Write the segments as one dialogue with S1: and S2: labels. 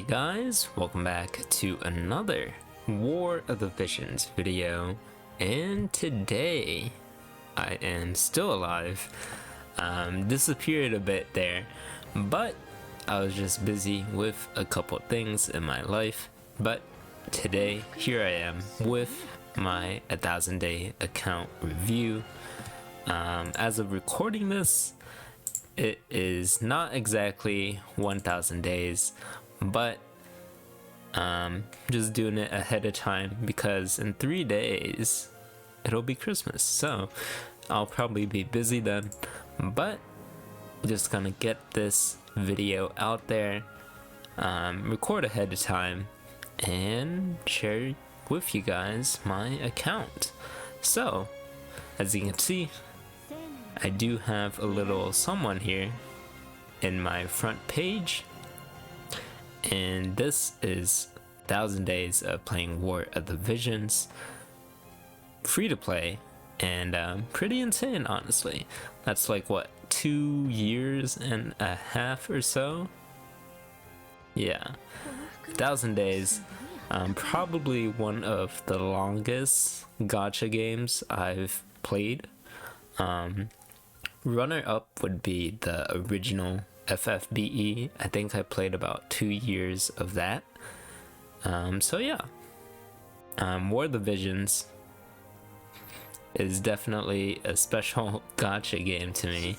S1: guys, welcome back to another War of the Visions video, and today I am still alive. Disappeared a bit there, but I was just busy with a couple things in my life. But today, here I am with my 1000-day account review. As of recording this, it is not exactly 1000 days, but just doing it ahead of time because in 3 days it'll be Christmas, so I'll probably be busy then. But just gonna get this video out there, record ahead of time, and share with you guys my account. So as you can see, I do have a little someone here in my front page, and this is 1000 days of playing War of the Visions, free to play, and pretty insane, honestly. That's like what, 2 years and a half or so? Yeah, 1000 days. Probably one of the longest gacha games I've played. Runner up would be the original FFBE. I think I played about 2 years of that. So yeah, War of the Visions is definitely a special gacha game to me.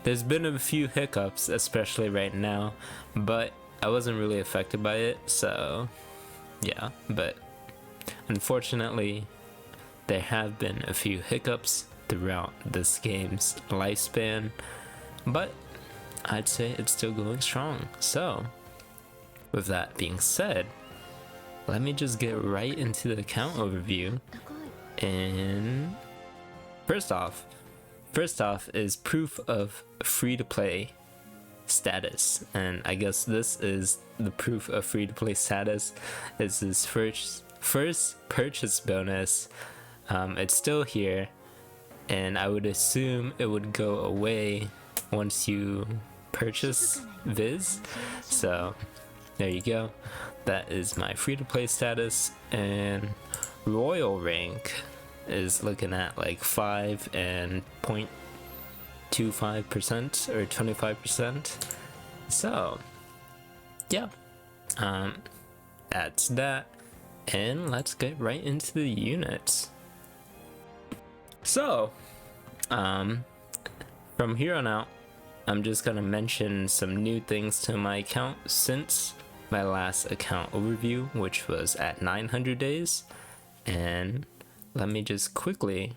S1: There's been a few hiccups, especially right now, but I wasn't really affected by it, so yeah. But unfortunately, there have been a few hiccups throughout this game's lifespan, but I'd say it's still going strong. So with that being said, let me just get right into the account overview. And first off is proof of free-to-play status, and I guess this is the proof of free-to-play status. Is this first purchase bonus. It's still here, and I would assume it would go away once you purchase Viz. So there you go, that is my free-to-play status. And royal rank is looking at like 5 and 0.25% or 25%. So yeah, that's that, and let's get right into the units. So from here on out, I'm just gonna mention some new things to my account since my last account overview, which was at 900 days. And let me just quickly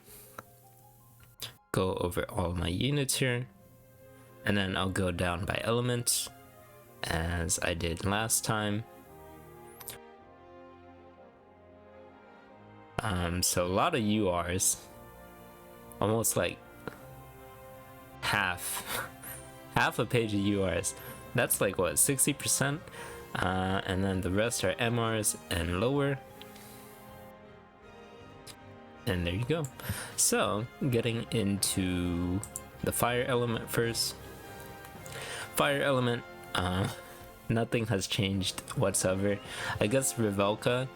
S1: go over all my units here, and then I'll go down by elements as I did last time. So a lot of URs, almost like half a page of URs. That's like what, 60%, and then the rest are MRs and lower. And there you go. So getting into the fire element first. Fire element, nothing has changed whatsoever. I guess Revelka,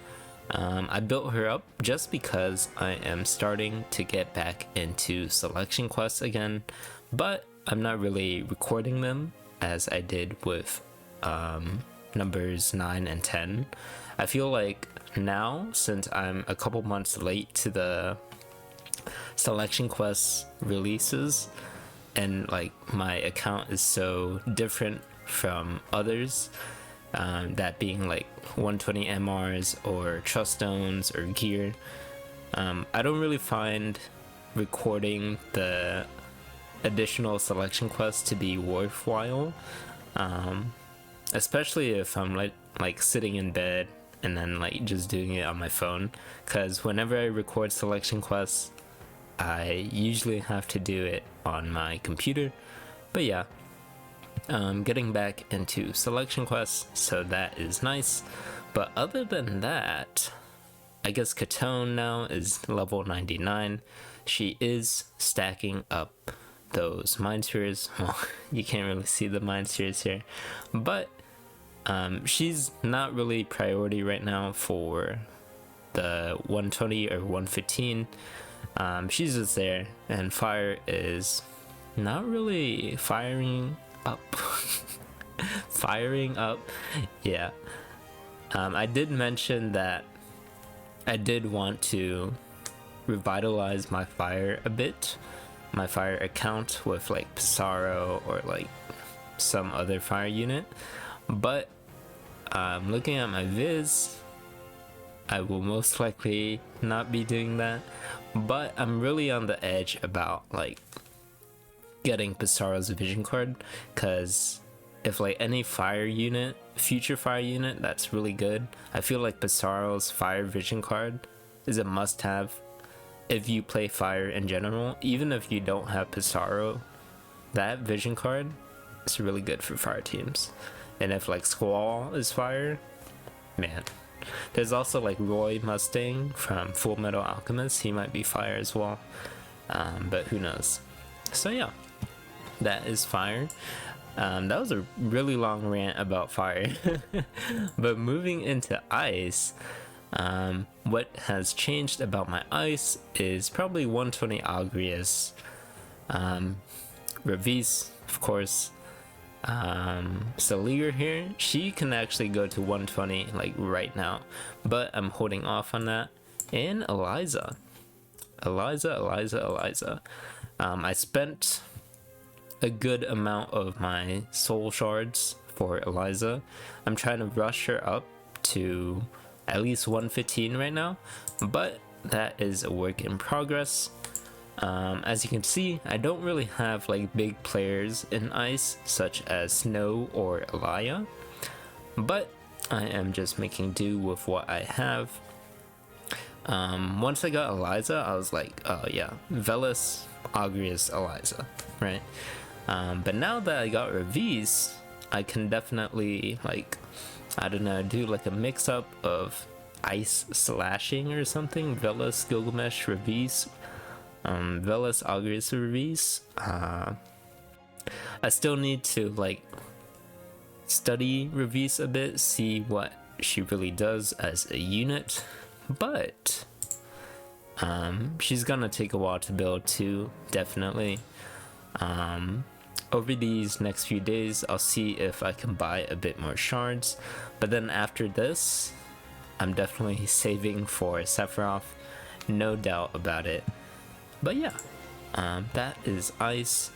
S1: I built her up just because I am starting to get back into selection quests again, but I'm not really recording them as I did with numbers 9 and 10. I feel like now, since I'm a couple months late to the selection quest releases, and like my account is so different from others, that being like 120 MRs or Truststones or gear, I don't really find recording the additional selection quests to be worthwhile, especially if I'm like sitting in bed and then like just doing it on my phone, because whenever I record selection quests, I usually have to do it on my computer. But yeah, getting back into selection quests, so that is nice. But other than that, I guess Katone now is level 99. She is stacking up those mind spheres. Well, you can't really see the mind spheres here, but She's not really priority right now for the 120 or 115. She's just there, and fire is not really firing up. Firing up, yeah. I did mention that I did want to revitalize my fire a bit, my fire account with like Pissarro or like some other fire unit, but looking at my viz, I will most likely not be doing that. But I'm really on the edge about like getting Pissarro's vision card, because if like any fire unit, future fire unit that's really good, I feel like Pissarro's fire vision card is a must-have if you play fire in general. Even if you don't have Pissarro, that vision card is really good for fire teams. And if like Squall is fire, man. There's also like Roy Mustang from Full Metal Alchemist, he might be fire as well, but who knows. So yeah, that is fire. That was a really long rant about fire. But moving into ice, what has changed about my ice is probably 120 Agrius. Revis, of course. Salier here, she can actually go to 120 like right now, but I'm holding off on that. And Eliza. I spent a good amount of my soul shards for Eliza. I'm trying to rush her up to at least 115 right now, but that is a work in progress. As you can see, I don't really have like big players in ice such as Snow or Elia, but I am just making do with what I have. Once I got Eliza, I was like, oh yeah, Velis, Agrius, Eliza, right? But now that I got Revis, I can definitely like, I don't know, do like a mix up of ice slashing or something. Velis, Gilgamesh, Revis, Velis, Agrius, Revis. I still need to like study Revis a bit, see what she really does as a unit, but she's gonna take a while to build too, definitely. Over these next few days, I'll see if I can buy a bit more shards, but then after this, I'm definitely saving for Sephiroth, no doubt about it. But yeah, that is ice.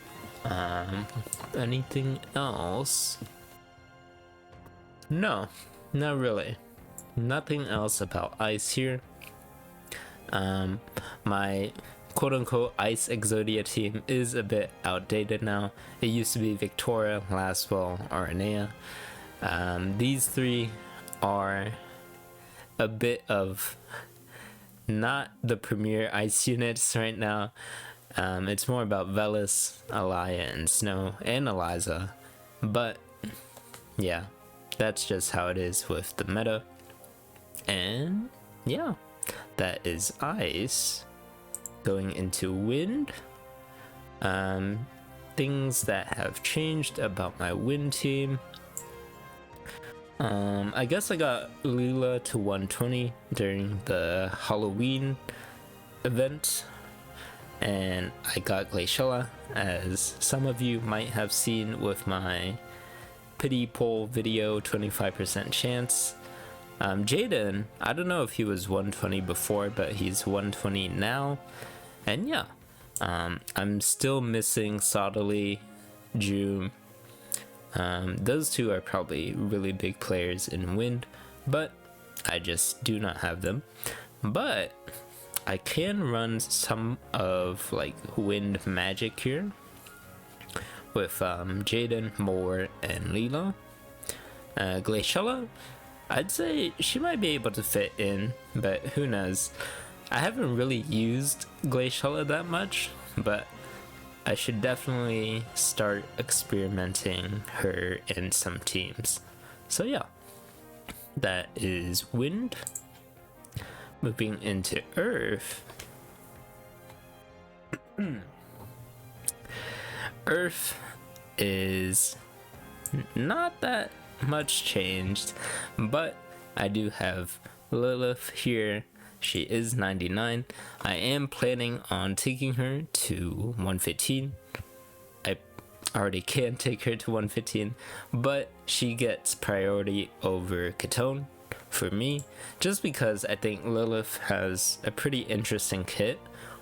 S1: Anything else? No, not really. Nothing else about ice here. My quote-unquote ice Exodia team is a bit outdated now. It used to be Victoria, Laswell, Aranea. These three are a bit of not the premier ice units right now. It's more about Velis, Elia, and Snow, and Eliza. But yeah, that's just how it is with the meta. And yeah, that is ice. Going into wind, things that have changed about my wind team. I guess I got Leela to 120 during the Halloween event, and I got Glaciella, as some of you might have seen with my pity poll video, 25% chance. Jaden, I don't know if he was 120 before, but he's 120 now. And yeah, I'm still missing Sodaly, June. Those two are probably really big players in wind, but I just do not have them. But I can run some of like wind magic here with Jaden, Moore, and Leela. Glaciella, I'd say she might be able to fit in, but who knows. I haven't really used Glaciella that much, but I should definitely start experimenting her in some teams. So yeah, that is wind. Moving into earth. Earth is not that much changed, but I do have Lilith here. She is 99. I am planning on taking her to 115. I already can take her to 115, but she gets priority over Ketone for me, just because I think Lilith has a pretty interesting kit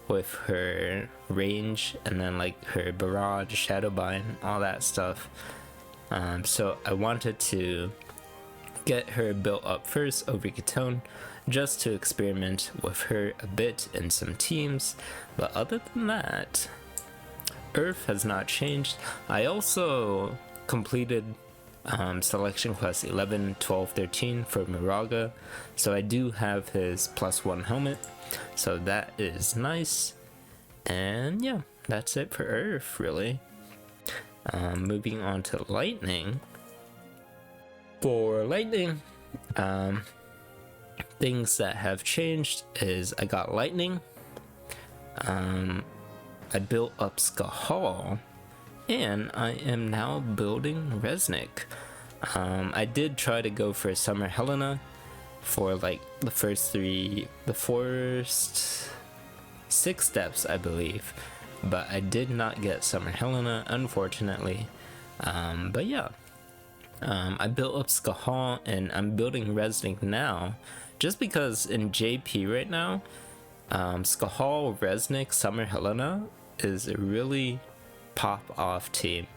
S1: with her range and then like her barrage, shadowbind, all that stuff. So I wanted to get her built up first over Ketone, just to experiment with her a bit in some teams. But other than that, Earth has not changed. I also completed selection quest 11, 12, 13 for Miraga, so I do have his +1 helmet, so that is nice. And yeah, that's it for Earth, really. Moving on to Lightning. For Lightning, things that have changed is I got Lightning, I built up Skahal, and I am now building Resnick. I did try to go for Summer Helena for like the first 6 steps, I believe, but I did not get Summer Helena, unfortunately. But yeah, I built up Skahal and I'm building Resnick now, just because in JP right now, Skahal, Resnick, Summer Helena is a really pop off team.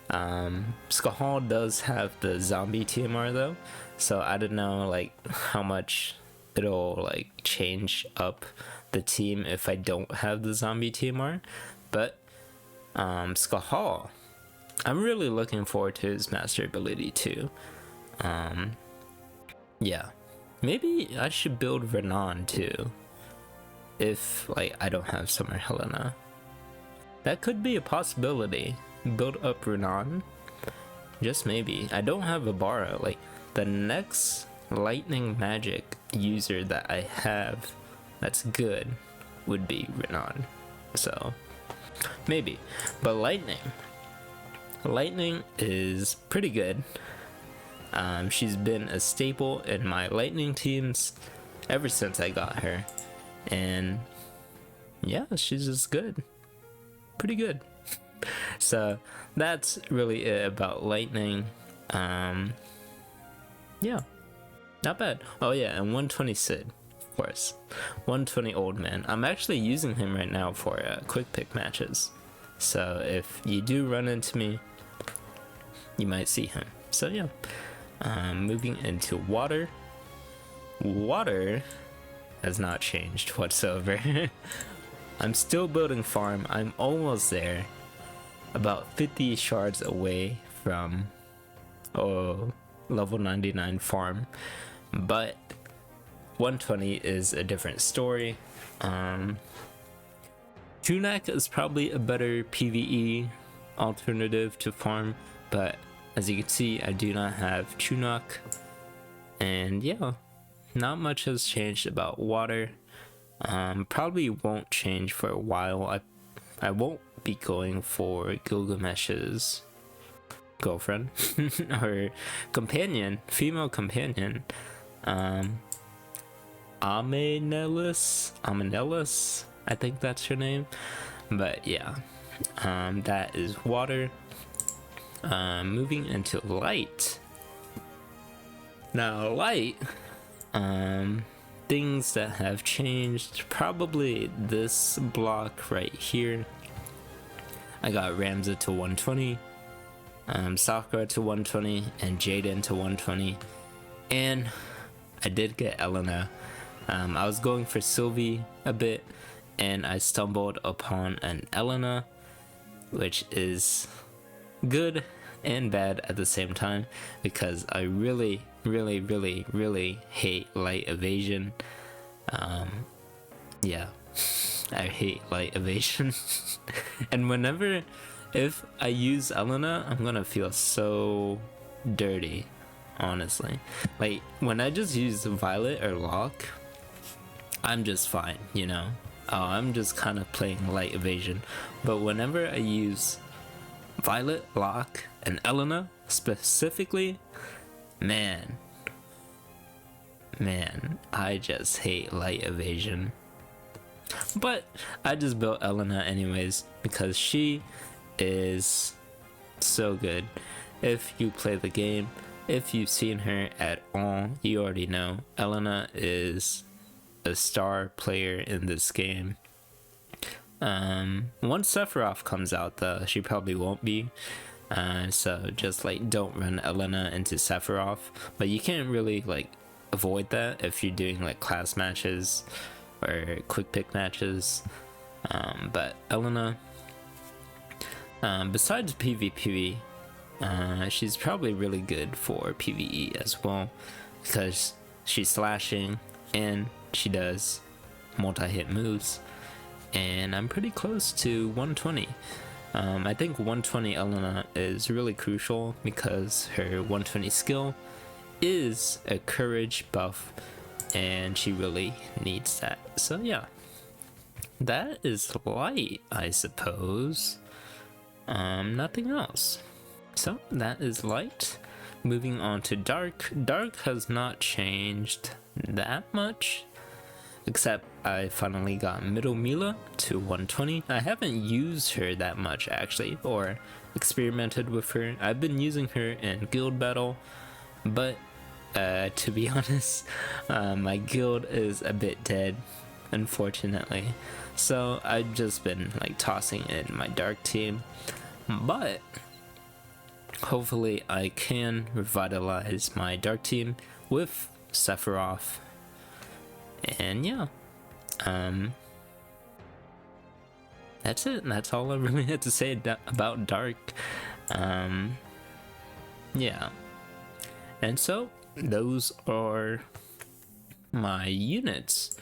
S1: Skahal does have the zombie TMR though, so I don't know like how much it'll like change up the team if I don't have the zombie TMR, but Skahal, I'm really looking forward to his master ability too. Yeah, maybe I should build Renan too if like I don't have Summer Helena. That could be a possibility. Build up Renan, just maybe. I don't have Ibarra. Like the next lightning magic user that I have that's good would be Renan, so maybe. But lightning is pretty good. She's been a staple in my lightning teams ever since I got her, and yeah, she's just good, pretty good. So that's really it about lightning. Yeah, not bad. Oh yeah, and 120 Sid, of course. 120 old man. I'm actually using him right now for quick pick matches, so if you do run into me, you might see him. So yeah, moving into water. Water has not changed whatsoever. I'm still building farm. I'm almost there, about 50 shards away from level 99 farm, but 120 is a different story. Tunak is probably a better PvE alternative to farm, but as you can see, I do not have Tunak. And yeah, not much has changed about water. Probably won't change for a while. I won't be going for Gilgamesh's girlfriend or companion, female companion. Amenelis, I think that's her name. But yeah, that is water. Moving into light. Now light, things that have changed, probably this block right here. I got Ramza to 120, Sakura to 120, and Jaden to 120, and I did get Elena. I was going for Sylvie a bit, and I stumbled upon an Elena, which is good and bad at the same time, because I really hate light evasion. Yeah, I hate light evasion. And if I use Elena, I'm gonna feel so dirty, honestly. Like when I just use Violet or Locke, I'm just fine, you know. I'm just kind of playing light evasion. But whenever I use Violet, Locke, and Elena specifically, Man, I just hate light evasion. But I just built Elena anyways because she is so good. If you play the game, if you've seen her at all, you already know Elena is a star player in this game. Once Sephiroth comes out though, she probably won't be. So just like don't run Elena into Sephiroth, but you can't really like avoid that if you're doing like class matches or quick pick matches. But Elena, besides PvP, she's probably really good for PvE as well because she's slashing and she does multi-hit moves, and I'm pretty close to 120. I think 120 Elena is really crucial because her 120 skill is a courage buff and she really needs that. So yeah, that is light, I suppose. Nothing else. So that is light. Moving on to dark. Dark has not changed that much, except I finally got Middle Mila to 120. I haven't used her that much actually, or experimented with her. I've been using her in guild battle, but to be honest, my guild is a bit dead, unfortunately. So I've just been like tossing in my dark team, but hopefully I can revitalize my dark team with Sephiroth. And yeah, that's it. That's all I really had to say about dark. Yeah, and so those are my units,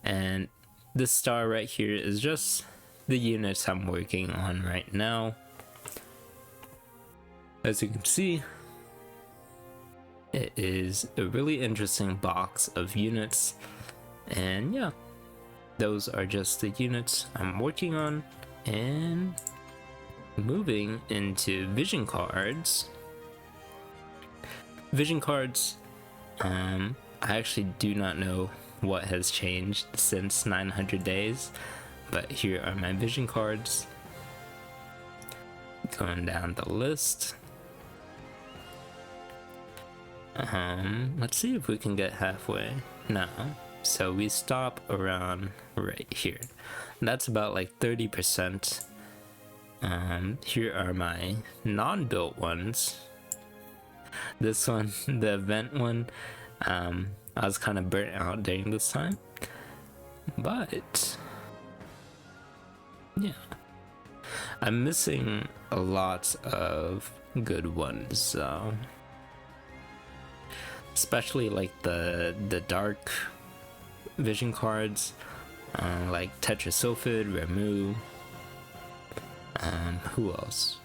S1: and this star right here is just the units I'm working on right now. As you can see, it is a really interesting box of units, and yeah, those are just the units I'm working on. And moving into vision cards. I actually do not know what has changed since 900 days, but here are my vision cards. Going down the list. Let's see if we can get halfway. No, so we stop around right here. That's about like 30%. Here are my non-built ones. This one, the event one, I was kind of burnt out during this time, but yeah, I'm missing a lot of good ones, so especially like the dark vision cards, like Tetrasulfid, Remu, who else?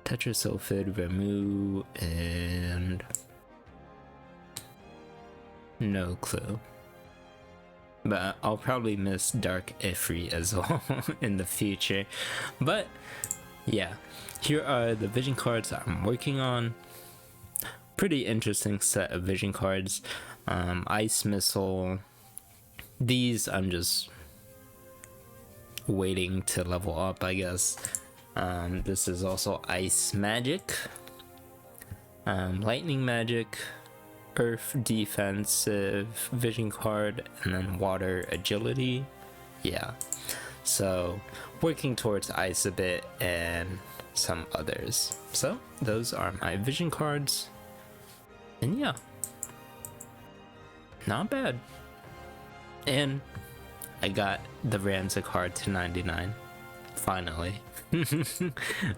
S1: Tetrasulfid, Remu, and no clue. But I'll probably miss Dark Ifrit as well in the future. But yeah, here are the vision cards I'm working on. Pretty interesting set of vision cards. Ice Missile. These I'm just waiting to level up, I guess. This is also Ice Magic, Lightning Magic, Earth Defensive Vision card, and then Water Agility. Yeah, so working towards Ice a bit and some others. So those are my vision cards, and yeah, not bad. And I got the Ramza card to 99 finally.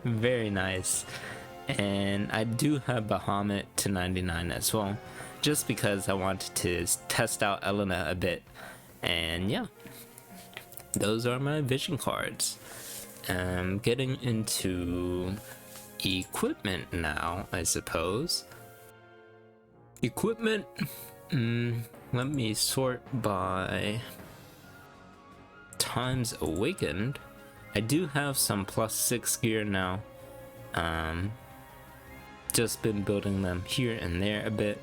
S1: Very nice. And I do have Bahamut to 99 as well, just because I wanted to test out Elena a bit. And yeah, those are my vision cards. Getting into equipment now, I suppose. Equipment, let me sort by times awakened. I do have some +6 gear now. just been building them here and there a bit.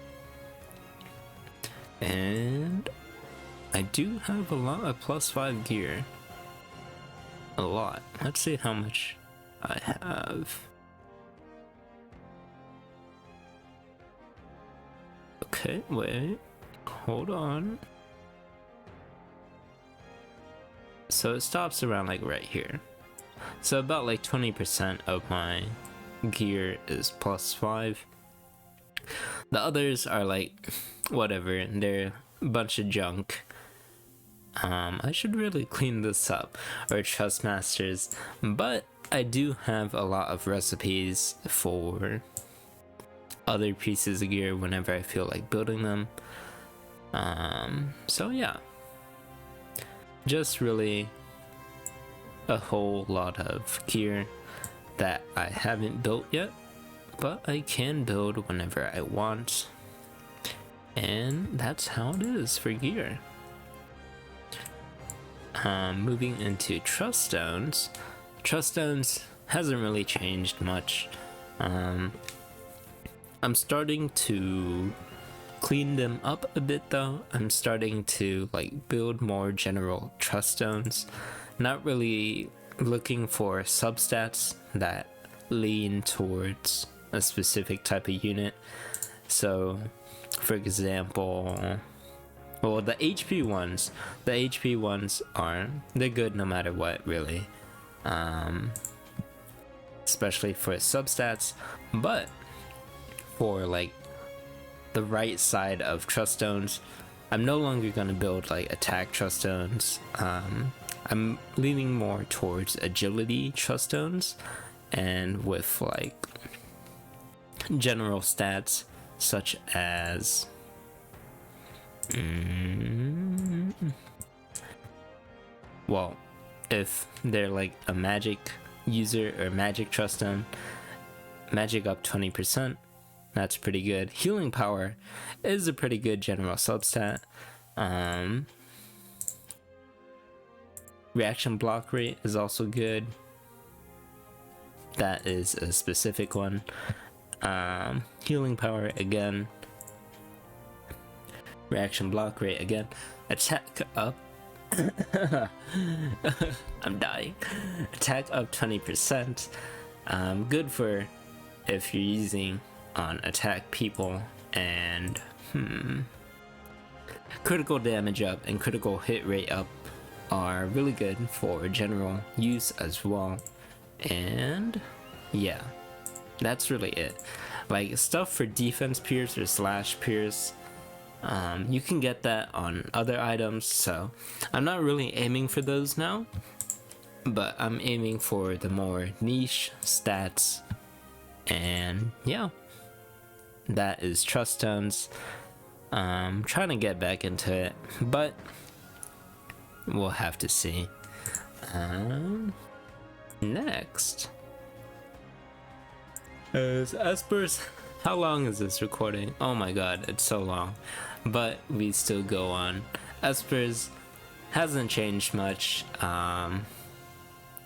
S1: And I do have a lot of +5 gear. A lot. Let's see how much I have. Okay, wait. Hold on. So it stops around like right here. So about like 20% of my gear is +5. The others are like whatever, they're a bunch of junk. I should really clean this up, or trust masters, but I do have a lot of recipes for other pieces of gear whenever I feel like building them. So yeah, just really a whole lot of gear that I haven't built yet, but I can build whenever I want, and that's how it is for gear. Moving into Truststones. Truststones hasn't really changed much. I'm starting to clean them up a bit though. I'm starting to like build more general Truststones, not really looking for substats that lean towards a specific type of unit. So for example, well, the HP ones they're good no matter what, really. Especially for substats, but for like the right side of Truststones, I'm no longer going to build like attack Truststones. I'm leaning more towards agility Truststones, and with like general stats such as well, if they're like a magic user or magic Truststone, magic up 20%, that's pretty good. Healing power is a pretty good general substat. Reaction block rate is also good. That is a specific one. Healing power again. Reaction block rate again. Attack up. I'm dying. Attack up 20%. Good for if you're using on attack people, and critical damage up and critical hit rate up are really good for general use as well. And yeah, that's really it. Like stuff for defense pierce or slash pierce, you can get that on other items, so I'm not really aiming for those now, but I'm aiming for the more niche stats. And yeah, that is Truststones. Trying to get back into it, but we'll have to see. Next is Espers. How long is this recording? Oh my god, it's so long, but we still go on. Espers hasn't changed much.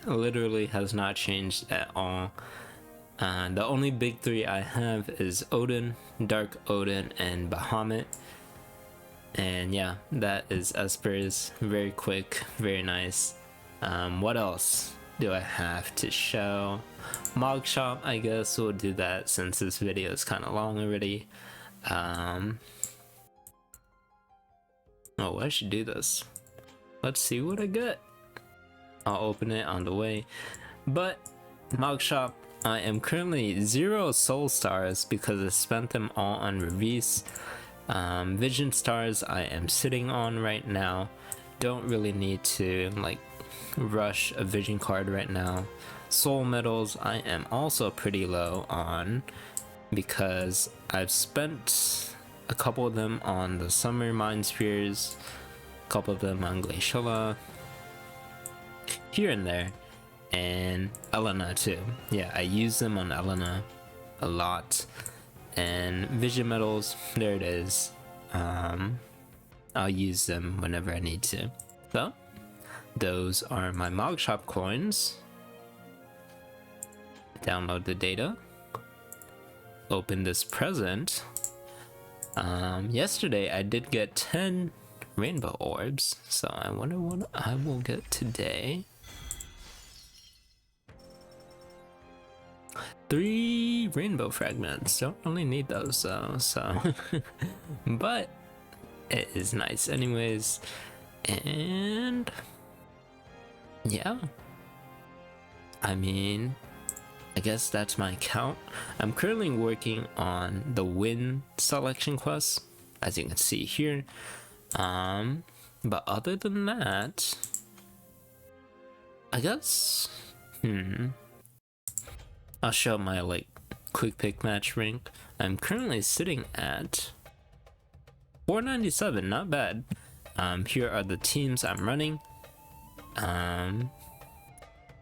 S1: Literally has not changed at all. The only big three I have is Odin, Dark Odin, and Bahamut. And yeah, that is Espers. Very quick, very nice. What else do I have to show? Mog Shop, I guess we'll do that since this video is kind of long already. Oh, I should do this. Let's see what I get. I'll open it on the way. But Mog Shop, I am currently 0 soul stars because I spent them all on Revis. Vision stars I am sitting on right now. Don't really need to like rush a vision card right now. Soul medals I am also pretty low on because I've spent a couple of them on the summer mind spheres, a couple of them on Glaciala, here and there, and Elena too. Yeah, I use them on Elena a lot. And vision medals, there it is. I'll use them whenever I need to. So those are my Mog Shop coins. Download the data. open this present. Yesterday I did get 10 rainbow orbs, so I wonder what I will get today. 3 rainbow fragments. Don't really need those though, so but it is nice anyways. And yeah, I mean, I guess that's my account. I'm currently working on the win selection quest, as you can see here. But other than that, I guess, I'll show my like quick pick match rank. I'm currently sitting at 497, not bad. Here are the teams I'm running.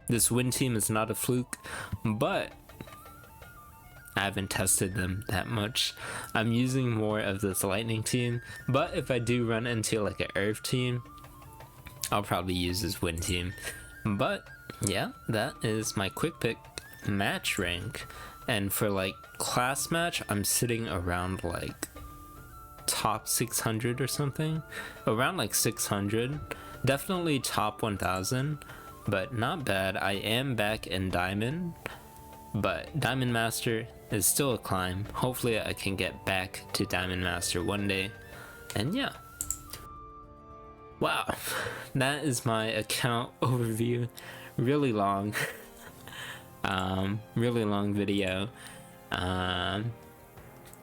S1: This win team is not a fluke, but I haven't tested them that much. I'm using more of this lightning team, but if I do run into like an earth team, I'll probably use this win team. But yeah, that is my quick pick match rank. And for like class match, I'm sitting around like top 600 or something, around like 600, definitely top 1000, but not bad. I am back in diamond, but diamond master is still a climb. Hopefully I can get back to diamond master one day. And yeah, wow, that is my account overview. Really long really long video.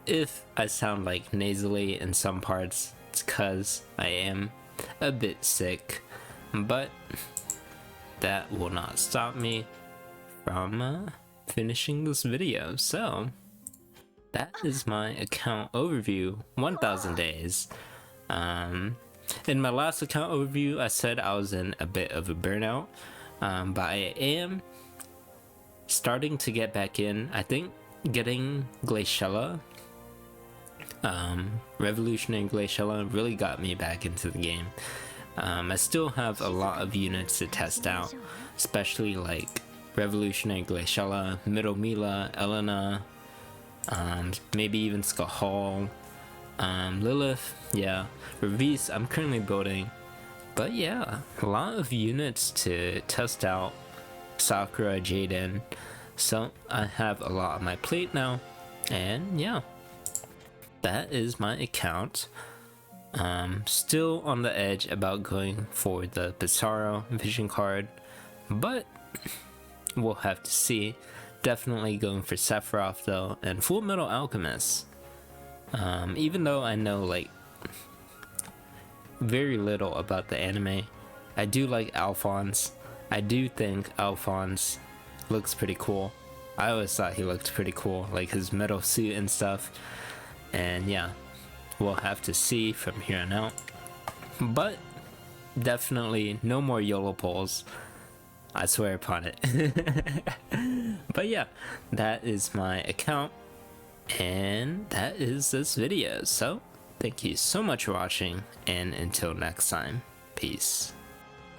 S1: If I sound like nasally in some parts, it's cause I am a bit sick, but that will not stop me from finishing this video. So that is my account overview, 1000 days. In my last account overview, I said I was in a bit of a burnout, but I am starting to get back in. I think getting Glaciella, Revolutionary Glaciella, really got me back into the game. I still have a lot of units to test out, especially like Revolutionary Glaciella, Middle Mila, Elena, maybe even Skahal, Lilith, yeah, Revis I'm currently building. But yeah, a lot of units to test out, Sakura, Jaden, so I have a lot on my plate now. And yeah, that is my account. Still on the edge about going for the Pizarro vision card, but we'll have to see. Definitely going for Sephiroth though, and Full Metal Alchemist. Even though I know like very little about the anime, I do like Alphonse. I do think Alphonse looks pretty cool. I always thought he looked pretty cool, like his metal suit and stuff. And yeah, we'll have to see from here on out. But definitely no more YOLO polls, I swear upon it. But yeah, that is my account, and that is this video. So thank you so much for watching, and until next time, peace.